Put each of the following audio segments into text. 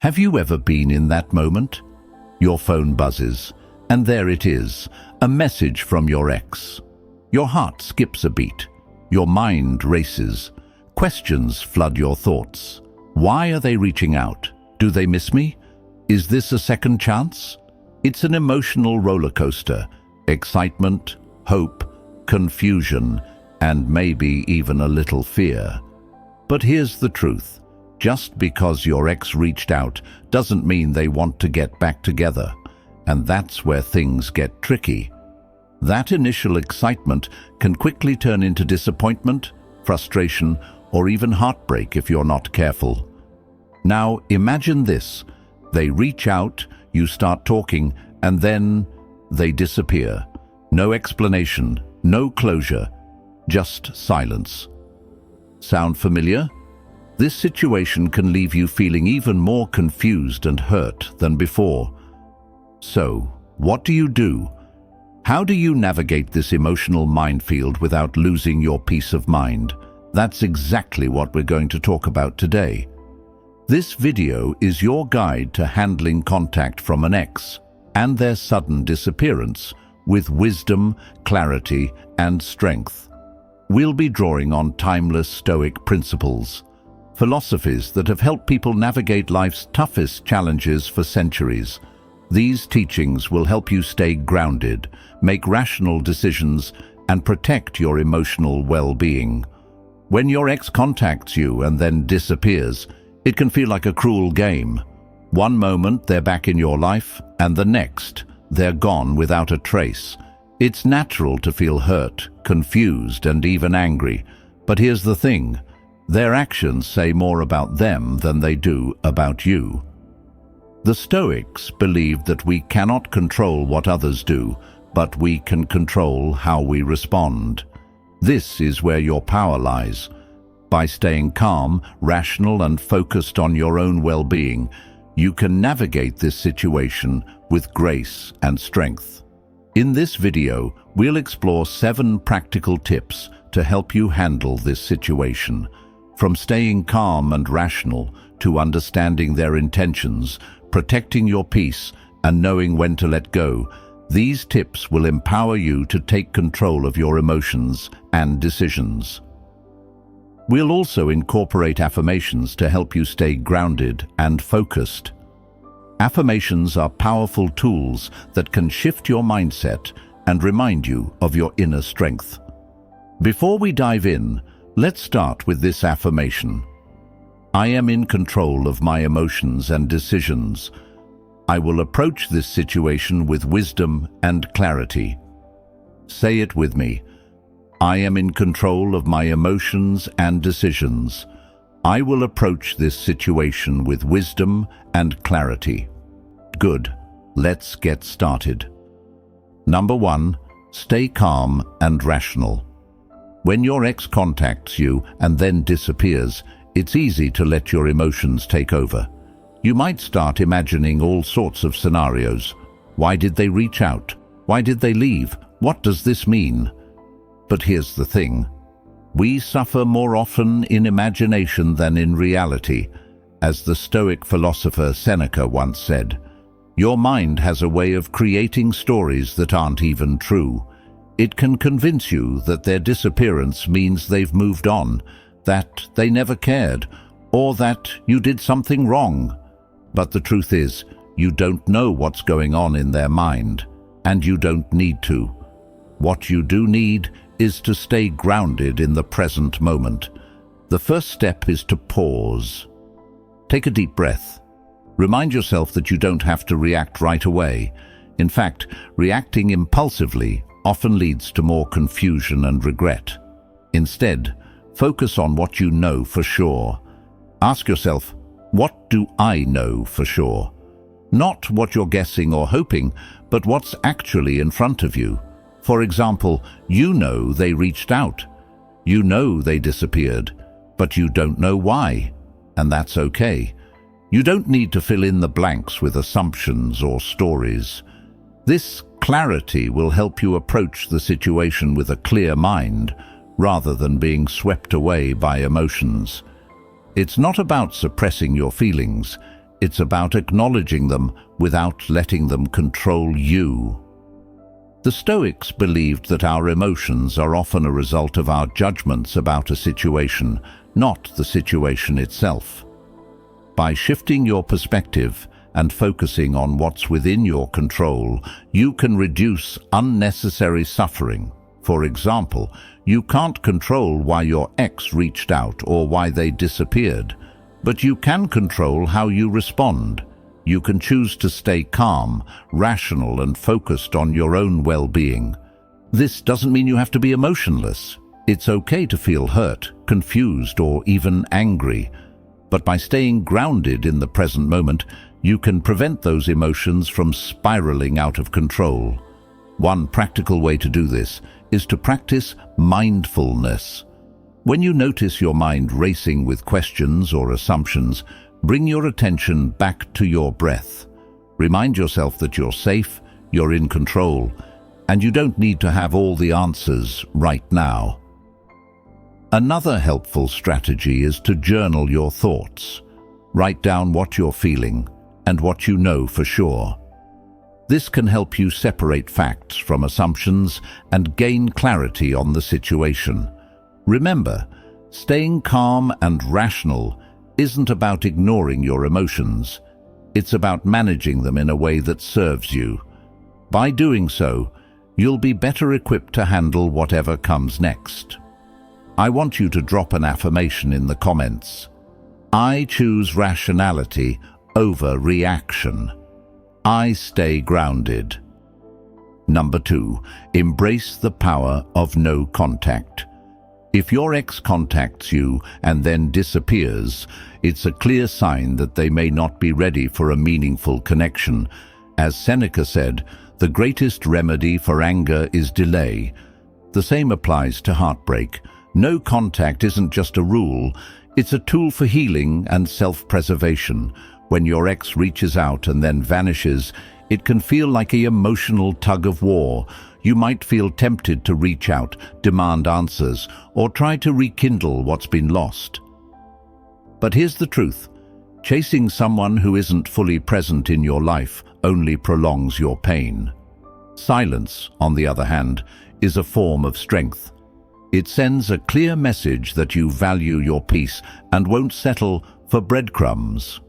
Have you ever been in that moment? Your phone buzzes, and there it is, a message from your ex. Your heart skips a beat. Your mind races. Questions flood your thoughts. Why are they reaching out? Do they miss me? Is this a second chance? It's an emotional roller coaster. Excitement, hope, confusion, and maybe even a little fear. But here's the truth. Just because your ex reached out doesn't mean they want to get back together. And that's where things get tricky. That initial excitement can quickly turn into disappointment, frustration, or even heartbreak if you're not careful. Now imagine this. They reach out, you start talking, and then they disappear. No explanation, no closure, just silence. Sound familiar? This situation can leave you feeling even more confused and hurt than before. So, what do you do? How do you navigate this emotional minefield without losing your peace of mind? That's exactly what we're going to talk about today. This video is your guide to handling contact from an ex and their sudden disappearance with wisdom, clarity, and strength. We'll be drawing on timeless Stoic principles, philosophies that have helped people navigate life's toughest challenges for centuries. These teachings will help you stay grounded, make rational decisions, and protect your emotional well-being. When your ex contacts you and then disappears, it can feel like a cruel game. One moment they're back in your life, and the next they're gone without a trace. It's natural to feel hurt, confused, and even angry. But here's the thing. Their actions say more about them than they do about you. The Stoics believed that we cannot control what others do, but we can control how we respond. This is where your power lies. By staying calm, rational, and focused on your own well-being, you can navigate this situation with grace and strength. In this video, we'll explore 7 practical tips to help you handle this situation. From staying calm and rational to understanding their intentions, protecting your peace, and knowing when to let go, these tips will empower you to take control of your emotions and decisions. We'll also incorporate affirmations to help you stay grounded and focused. Affirmations are powerful tools that can shift your mindset and remind you of your inner strength. Before we dive in, let's start with this affirmation. I am in control of my emotions and decisions. I will approach this situation with wisdom and clarity. Say it with me. I am in control of my emotions and decisions. I will approach this situation with wisdom and clarity. Good. Let's get started. Number 1. Stay calm and rational. When your ex contacts you and then disappears, it's easy to let your emotions take over. You might start imagining all sorts of scenarios. Why did they reach out? Why did they leave? What does this mean? But here's the thing. We suffer more often in imagination than in reality. As the Stoic philosopher Seneca once said, your mind has a way of creating stories that aren't even true. It can convince you that their disappearance means they've moved on, that they never cared, or that you did something wrong. But the truth is, you don't know what's going on in their mind, and you don't need to. What you do need is to stay grounded in the present moment. The first step is to pause. Take a deep breath. Remind yourself that you don't have to react right away. In fact, reacting impulsively often leads to more confusion and regret. Instead, focus on what you know for sure. Ask yourself, what do I know for sure? Not what you're guessing or hoping, but what's actually in front of you. For example, you know they reached out. You know they disappeared, but you don't know why, and that's okay. You don't need to fill in the blanks with assumptions or stories. This clarity will help you approach the situation with a clear mind, rather than being swept away by emotions. It's not about suppressing your feelings. it's about acknowledging them without letting them control you. The Stoics believed that our emotions are often a result of our judgments about a situation, not the situation itself. By shifting your perspective and focusing on what's within your control, you can reduce unnecessary suffering. For example, you can't control why your ex reached out or why they disappeared, but you can control how you respond. You can choose to stay calm, rational, and focused on your own well-being. This doesn't mean you have to be emotionless. It's okay to feel hurt, confused, or even angry. But by staying grounded in the present moment, you can prevent those emotions from spiraling out of control. One practical way to do this is to practice mindfulness. When you notice your mind racing with questions or assumptions, bring your attention back to your breath. Remind yourself that you're safe, you're in control, and you don't need to have all the answers right now. Another helpful strategy is to journal your thoughts. Write down what you're feeling and what you know for sure. This can help you separate facts from assumptions and gain clarity on the situation. Remember, staying calm and rational isn't about ignoring your emotions. It's about managing them in a way that serves you. By doing so, you'll be better equipped to handle whatever comes next. I want you to drop an affirmation in the comments. I choose rationality over reaction. I stay grounded. Number 2, embrace the power of no contact. If your ex contacts you and then disappears, it's a clear sign that they may not be ready for a meaningful connection. As Seneca said, the greatest remedy for anger is delay. The same applies to heartbreak. No contact isn't just a rule, it's a tool for healing and self-preservation. When your ex reaches out and then vanishes, it can feel like an emotional tug of war. You might feel tempted to reach out, demand answers, or try to rekindle what's been lost. But here's the truth. Chasing someone who isn't fully present in your life only prolongs your pain. Silence, on the other hand, is a form of strength. It sends a clear message that you value your peace and won't settle for breadcrumbs.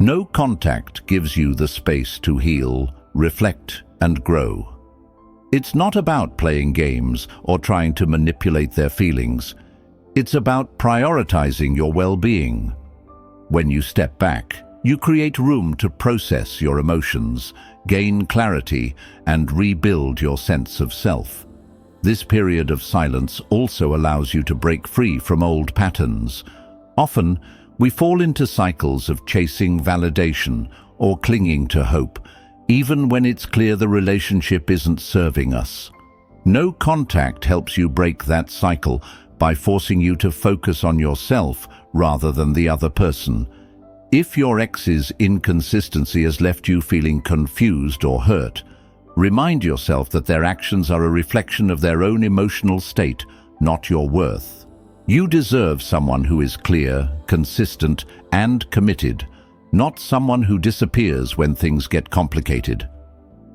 No contact gives you the space to heal, reflect, and grow. It's not about playing games or trying to manipulate their feelings. It's about prioritizing your well-being. When you step back, you create room to process your emotions, gain clarity, and rebuild your sense of self. This period of silence also allows you to break free from old patterns. Often, we fall into cycles of chasing validation or clinging to hope, even when it's clear the relationship isn't serving us. No contact helps you break that cycle by forcing you to focus on yourself rather than the other person. If your ex's inconsistency has left you feeling confused or hurt, remind yourself that their actions are a reflection of their own emotional state, not your worth. You deserve someone who is clear, consistent, and committed, not someone who disappears when things get complicated.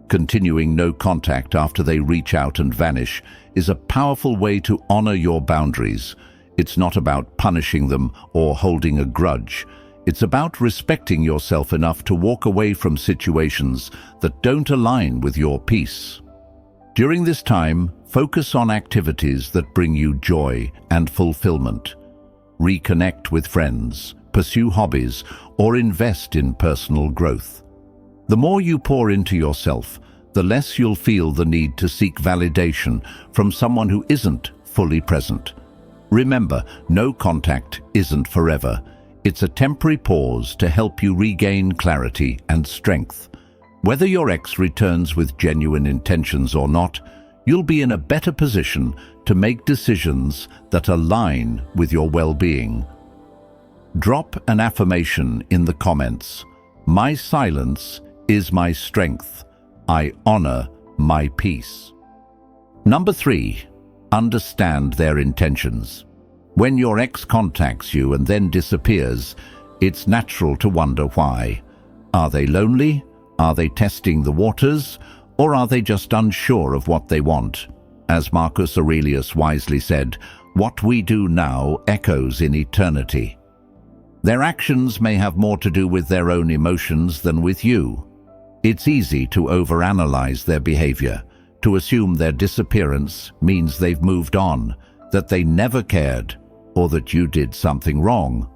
Continuing no contact after they reach out and vanish is a powerful way to honor your boundaries. It's not about punishing them or holding a grudge. It's about respecting yourself enough to walk away from situations that don't align with your peace. During this time, focus on activities that bring you joy and fulfillment. Reconnect with friends, pursue hobbies, or invest in personal growth. The more you pour into yourself, the less you'll feel the need to seek validation from someone who isn't fully present. Remember, no contact isn't forever. It's a temporary pause to help you regain clarity and strength. Whether your ex returns with genuine intentions or not, you'll be in a better position to make decisions that align with your well-being. Drop an affirmation in the comments. My silence is my strength. I honor my peace. Number 3, understand their intentions. When your ex contacts you and then disappears, it's natural to wonder why. Are they lonely? Are they testing the waters? Or are they just unsure of what they want? As Marcus Aurelius wisely said, what we do now echoes in eternity. Their actions may have more to do with their own emotions than with you. It's easy to overanalyze their behavior, to assume their disappearance means they've moved on, that they never cared, or that you did something wrong.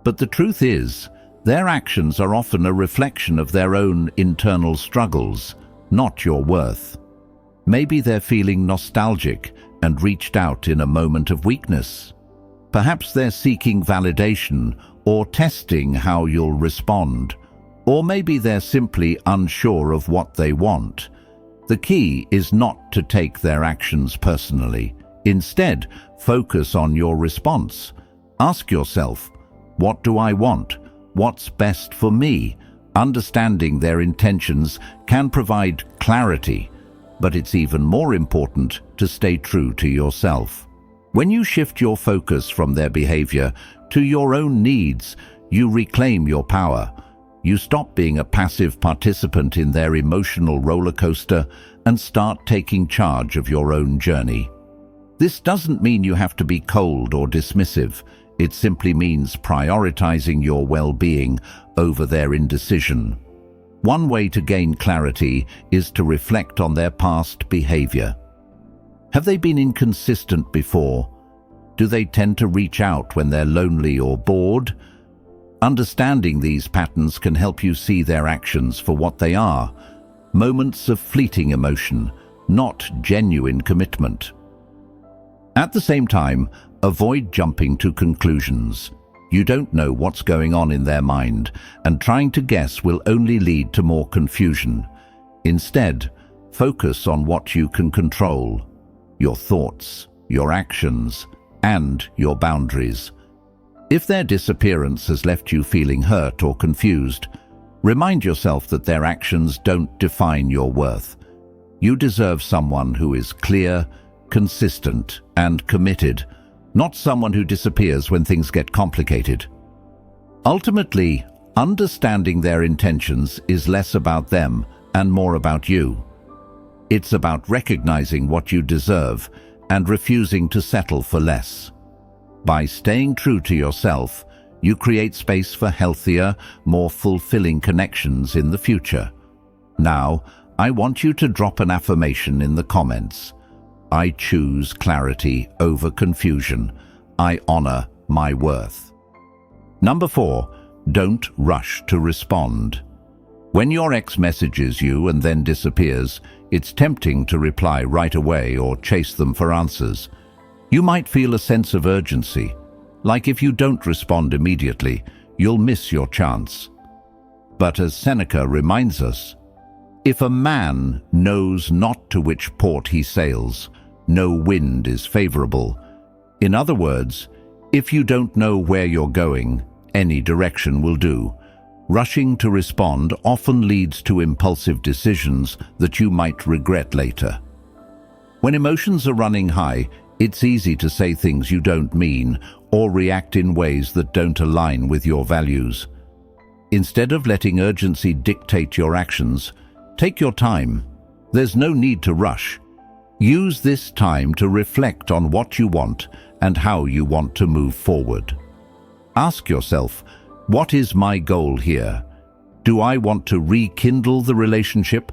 But the truth is, their actions are often a reflection of their own internal struggles, not your worth. Maybe they're feeling nostalgic and reached out in a moment of weakness. Perhaps they're seeking validation or testing how you'll respond. Or maybe they're simply unsure of what they want. The key is not to take their actions personally. Instead, focus on your response. Ask yourself, what do I want? What's best for me? Understanding their intentions can provide clarity, but it's even more important to stay true to yourself. When you shift your focus from their behavior to your own needs, you reclaim your power. You stop being a passive participant in their emotional roller coaster and start taking charge of your own journey. This doesn't mean you have to be cold or dismissive. It simply means prioritizing your well-being over their indecision. One way to gain clarity is to reflect on their past behavior. Have they been inconsistent before? Do they tend to reach out when they're lonely or bored? Understanding these patterns can help you see their actions for what they are, moments of fleeting emotion, not genuine commitment. At the same time, avoid jumping to conclusions. You don't know what's going on in their mind, and trying to guess will only lead to more confusion. Instead, focus on what you can control: your thoughts, your actions, and your boundaries. If their disappearance has left you feeling hurt or confused, remind yourself that their actions don't define your worth. You deserve someone who is clear, consistent, and committed, not someone who disappears when things get complicated. Ultimately, understanding their intentions is less about them and more about you. It's about recognizing what you deserve and refusing to settle for less. By staying true to yourself, you create space for healthier, more fulfilling connections in the future. Now, I want you to drop an affirmation in the comments. I choose clarity over confusion. I honor my worth. Number 4, don't rush to respond. When your ex messages you and then disappears, it's tempting to reply right away or chase them for answers. You might feel a sense of urgency, like if you don't respond immediately, you'll miss your chance. But as Seneca reminds us, if a man knows not to which port he sails, no wind is favorable. In other words, if you don't know where you're going, any direction will do. Rushing to respond often leads to impulsive decisions that you might regret later. When emotions are running high, it's easy to say things you don't mean or react in ways that don't align with your values. Instead of letting urgency dictate your actions, take your time. There's no need to rush. Use this time to reflect on what you want and how you want to move forward. Ask yourself, what is my goal here? Do I want to rekindle the relationship,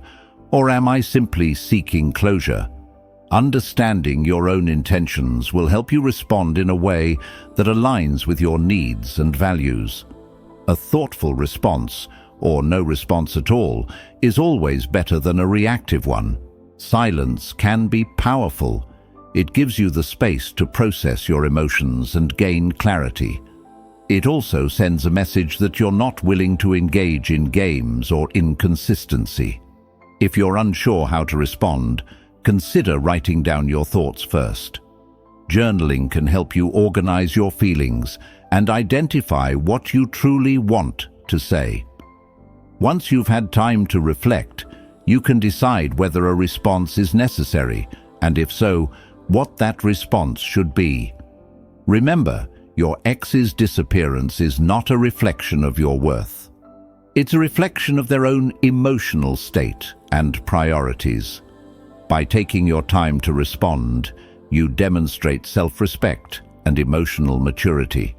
or am I simply seeking closure? Understanding your own intentions will help you respond in a way that aligns with your needs and values. A thoughtful response, or no response at all, is always better than a reactive one. Silence can be powerful. It gives you the space to process your emotions and gain clarity. It also sends a message that you're not willing to engage in games or inconsistency. If you're unsure how to respond, consider writing down your thoughts first. Journaling can help you organize your feelings and identify what you truly want to say. Once you've had time to reflect, you can decide whether a response is necessary, and if so, what that response should be. Remember, Your ex's disappearance is not a reflection of your worth. It's a reflection of their own emotional state and priorities. By taking your time to respond, you demonstrate self-respect and emotional maturity.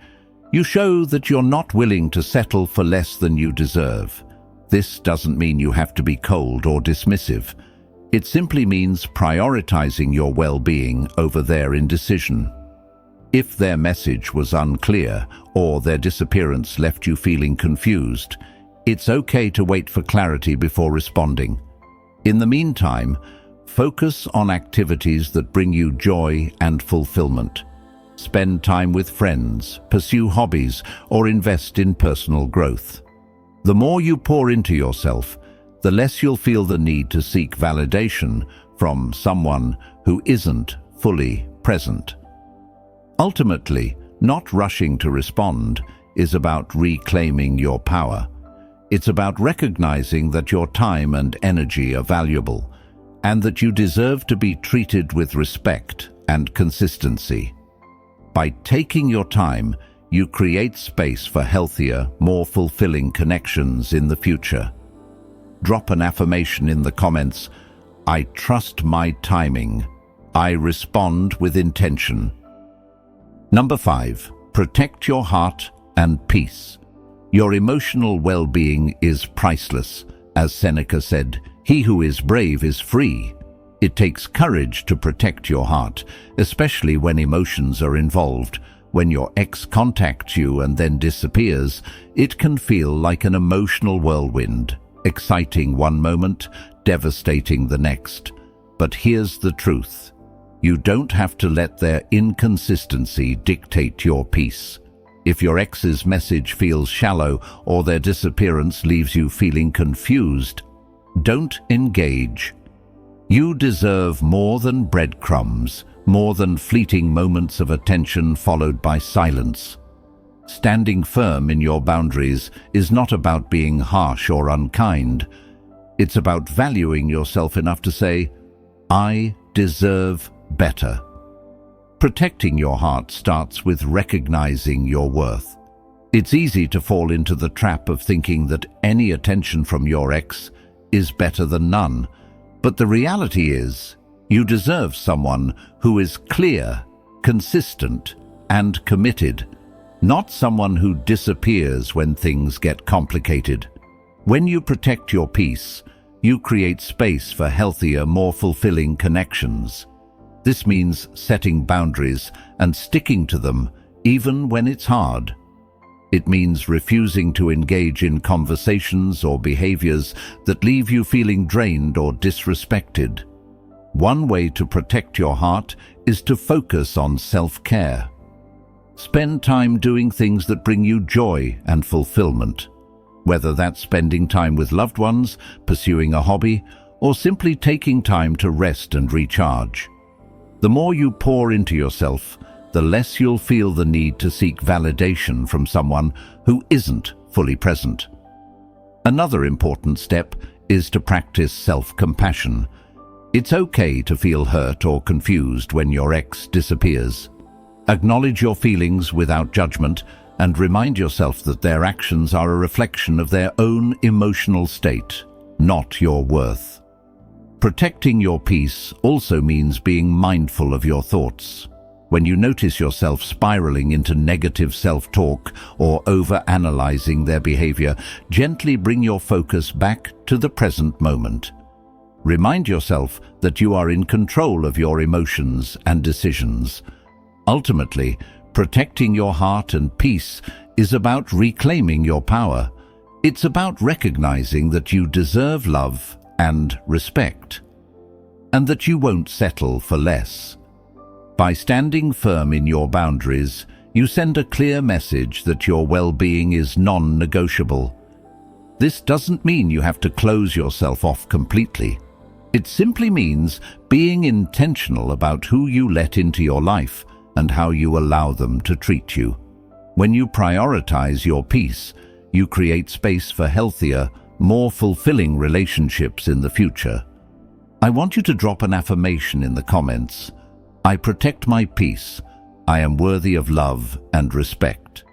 You show that you're not willing to settle for less than you deserve. This doesn't mean you have to be cold or dismissive. It simply means prioritizing your well-being over their indecision. If their message was unclear or their disappearance left you feeling confused, it's okay to wait for clarity before responding. In the meantime, focus on activities that bring you joy and fulfillment. Spend time with friends, pursue hobbies, or invest in personal growth. The more you pour into yourself, the less you'll feel the need to seek validation from someone who isn't fully present. Ultimately, not rushing to respond is about reclaiming your power. It's about recognizing that your time and energy are valuable, and that you deserve to be treated with respect and consistency. By taking your time, you create space for healthier, more fulfilling connections in the future. Drop an affirmation in the comments. I trust my timing. I respond with intention. Number 5. Protect your heart and peace. Your emotional well-being is priceless. As Seneca said, "He who is brave is free." It takes courage to protect your heart, especially when emotions are involved. When your ex contacts you and then disappears, it can feel like an emotional whirlwind, exciting one moment, devastating the next. But here's the truth. You don't have to let their inconsistency dictate your peace. If your ex's message feels shallow or their disappearance leaves you feeling confused, don't engage. You deserve more than breadcrumbs, more than fleeting moments of attention followed by silence. Standing firm in your boundaries is not about being harsh or unkind. It's about valuing yourself enough to say, "I deserve better." Protecting your heart starts with recognizing your worth. It's easy to fall into the trap of thinking that any attention from your ex is better than none. But the reality is, you deserve someone who is clear, consistent, and committed, not someone who disappears when things get complicated. When you protect your peace, you create space for healthier, more fulfilling connections. This means setting boundaries and sticking to them, even when it's hard. It means refusing to engage in conversations or behaviors that leave you feeling drained or disrespected. One way to protect your heart is to focus on self-care. Spend time doing things that bring you joy and fulfillment, whether that's spending time with loved ones, pursuing a hobby, or simply taking time to rest and recharge. The more you pour into yourself, the less you'll feel the need to seek validation from someone who isn't fully present. Another important step is to practice self-compassion. It's okay to feel hurt or confused when your ex disappears. Acknowledge your feelings without judgment and remind yourself that their actions are a reflection of their own emotional state, not your worth. Protecting your peace also means being mindful of your thoughts. When you notice yourself spiraling into negative self-talk or over-analyzing their behavior, gently bring your focus back to the present moment. Remind yourself that you are in control of your emotions and decisions. Ultimately, protecting your heart and peace is about reclaiming your power. It's about recognizing that you deserve love and respect, and that you won't settle for less. By standing firm in your boundaries, you send a clear message that your well-being is non-negotiable. This doesn't mean you have to close yourself off completely. It simply means being intentional about who you let into your life and how you allow them to treat you. When you prioritize your peace, you create space for healthier, more fulfilling relationships in the future. I want you to drop an affirmation in the comments. I protect my peace. I am worthy of love and respect.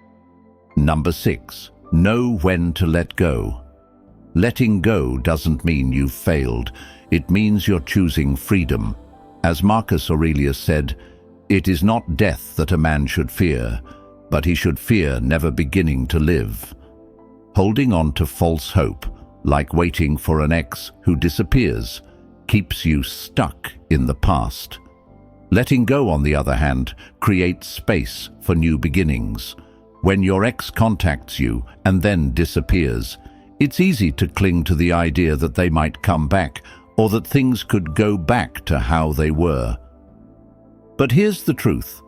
Number 6. Know when to let go. Letting go doesn't mean you've failed. It means you're choosing freedom. As Marcus Aurelius said, "It is not death that a man should fear, but he should fear never beginning to live." Holding on to false hope, like waiting for an ex who disappears, keeps you stuck in the past. Letting go, on the other hand, creates space for new beginnings. When your ex contacts you and then disappears, it's easy to cling to the idea that they might come back or that things could go back to how they were. But here's the truth.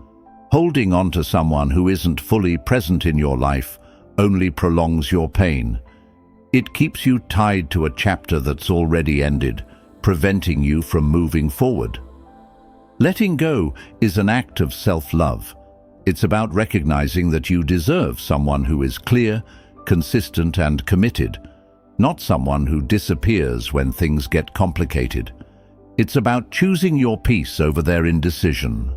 Holding on to someone who isn't fully present in your life only prolongs your pain. It keeps you tied to a chapter that's already ended, preventing you from moving forward. Letting go is an act of self-love. It's about recognizing that you deserve someone who is clear, consistent, and committed, not someone who disappears when things get complicated. It's about choosing your peace over their indecision.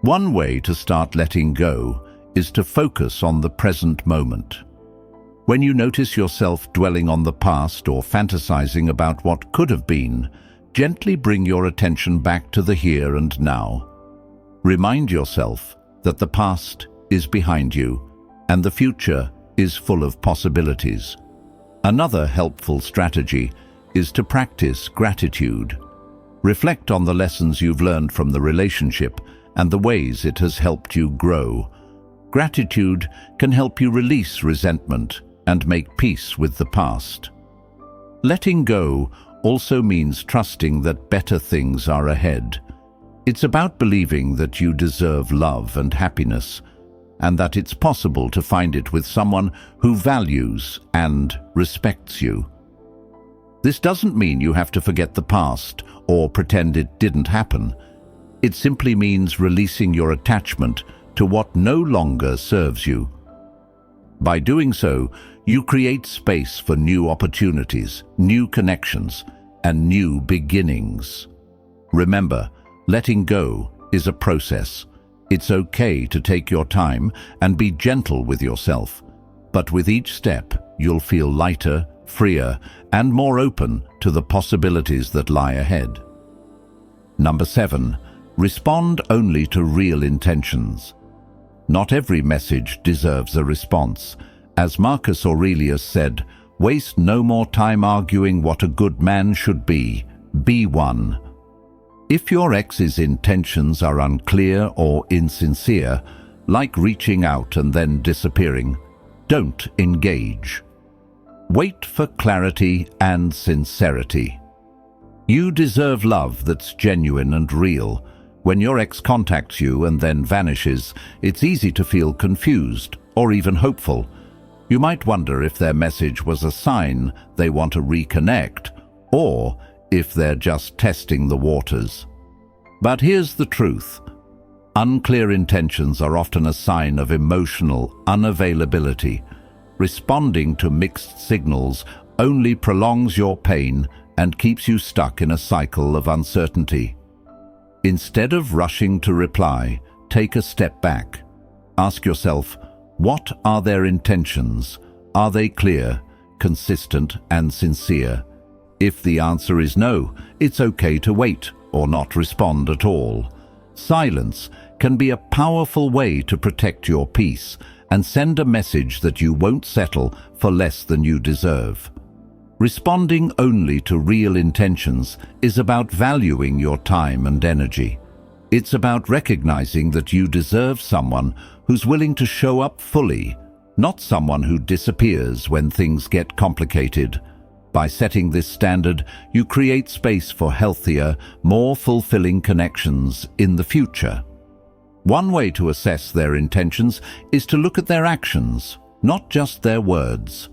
One way to start letting go is to focus on the present moment. When you notice yourself dwelling on the past or fantasizing about what could have been, gently bring your attention back to the here and now. Remind yourself that the past is behind you and the future is full of possibilities. Another helpful strategy is to practice gratitude. Reflect on the lessons you've learned from the relationship and the ways it has helped you grow. Gratitude can help you release resentment and make peace with the past. Letting go also means trusting that better things are ahead. It's about believing that you deserve love and happiness, and that it's possible to find it with someone who values and respects you. This doesn't mean you have to forget the past or pretend it didn't happen. It simply means releasing your attachment to what no longer serves you. By doing so, you create space for new opportunities, new connections, and new beginnings. Remember, letting go is a process. It's okay to take your time and be gentle with yourself, but with each step, you'll feel lighter, freer, and more open to the possibilities that lie ahead. Number 7. Respond only to real intentions. Not every message deserves a response. As Marcus Aurelius said, "Waste no more time arguing what a good man should be. Be one." If your ex's intentions are unclear or insincere, like reaching out and then disappearing, don't engage. Wait for clarity and sincerity. You deserve love that's genuine and real. When your ex contacts you and then vanishes, it's easy to feel confused or even hopeful. You might wonder if their message was a sign they want to reconnect, or if they're just testing the waters. But here's the truth. Unclear intentions are often a sign of emotional unavailability. Responding to mixed signals only prolongs your pain and keeps you stuck in a cycle of uncertainty. Instead of rushing to reply, take a step back. Ask yourself, what are their intentions? Are they clear, consistent, and sincere? If the answer is no, it's okay to wait or not respond at all. Silence can be a powerful way to protect your peace and send a message that you won't settle for less than you deserve. Responding only to real intentions is about valuing your time and energy. It's about recognizing that you deserve someone who's willing to show up fully, not someone who disappears when things get complicated. By setting this standard, you create space for healthier, more fulfilling connections in the future. One way to assess their intentions is to look at their actions, not just their words.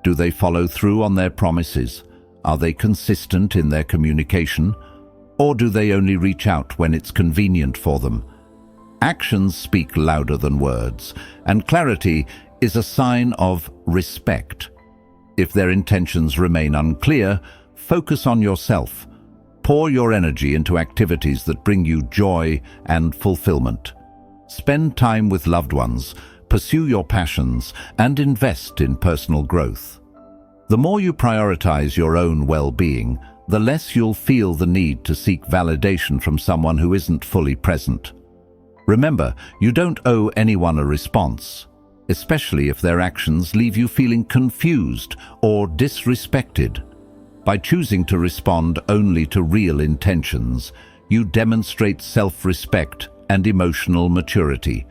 Do they follow through on their promises? Are they consistent in their communication? Or do they only reach out when it's convenient for them? Actions speak louder than words, and clarity is a sign of respect. If their intentions remain unclear, focus on yourself. Pour your energy into activities that bring you joy and fulfillment. Spend time with loved ones, pursue your passions, and invest in personal growth. The more you prioritize your own well-being, the less you'll feel the need to seek validation from someone who isn't fully present. Remember, you don't owe anyone a response, especially if their actions leave you feeling confused or disrespected. By choosing to respond only to real intentions, you demonstrate self-respect and emotional maturity.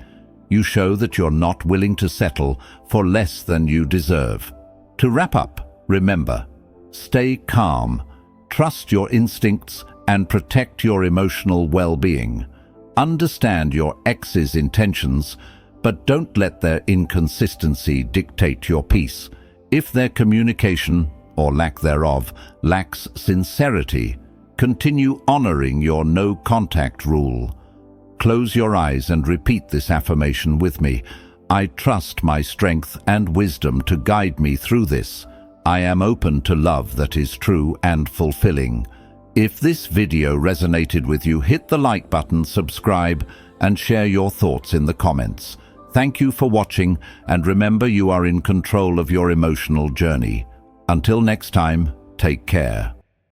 You show that you're not willing to settle for less than you deserve. To wrap up, remember, stay calm, trust your instincts, and protect your emotional well-being. Understand your ex's intentions, but don't let their inconsistency dictate your peace. If their communication, or lack thereof, lacks sincerity, continue honoring your no-contact rule. Close your eyes and repeat this affirmation with me. I trust my strength and wisdom to guide me through this. I am open to love that is true and fulfilling. If this video resonated with you, hit the like button, subscribe, and share your thoughts in the comments. Thank you for watching, and remember, you are in control of your emotional journey. Until next time, take care.